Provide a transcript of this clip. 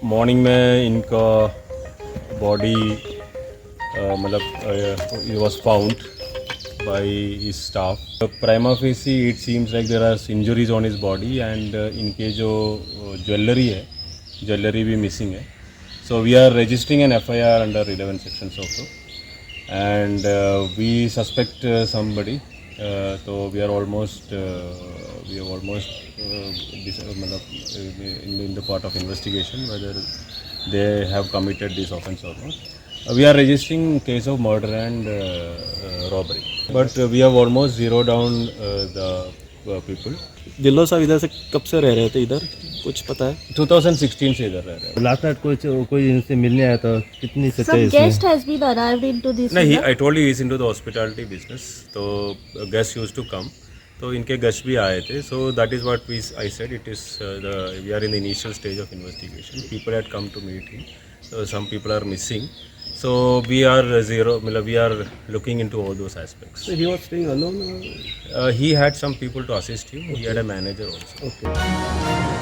Morning में इनका body मतलब it was found by his staff. Prima facie it seems like there are injuries on his body and इनके जो jewellery है, jewellery भी missing है. So we are registering an FIR under 11 sections also, and we suspect somebody. So we are almost मतलब in the part of investigation whether they have committed this offence or not. We are registering case of murder and robbery, but we have almost zeroed down the people. दिल्लो साहब इधर से कब से रह रहे थे इधर, कुछ पता है? 2016 से इधर रह रहे हैं. लास्ट नाइट कोई इनसे मिलने आया था, कितनी सच्चाई Some इसमें? guest has been arrived into this. नहीं, villa. I told you he is into the hospitality business. तो guests used to come. तो इनके गेस्ट भी आए थे. So that is what I said. It is we are in the initial stage of investigation. People had come to meet him. So some people are missing. So we are we are looking into all those aspects. So he was staying alone? He had some people to assist him. He had a manager also. Okay.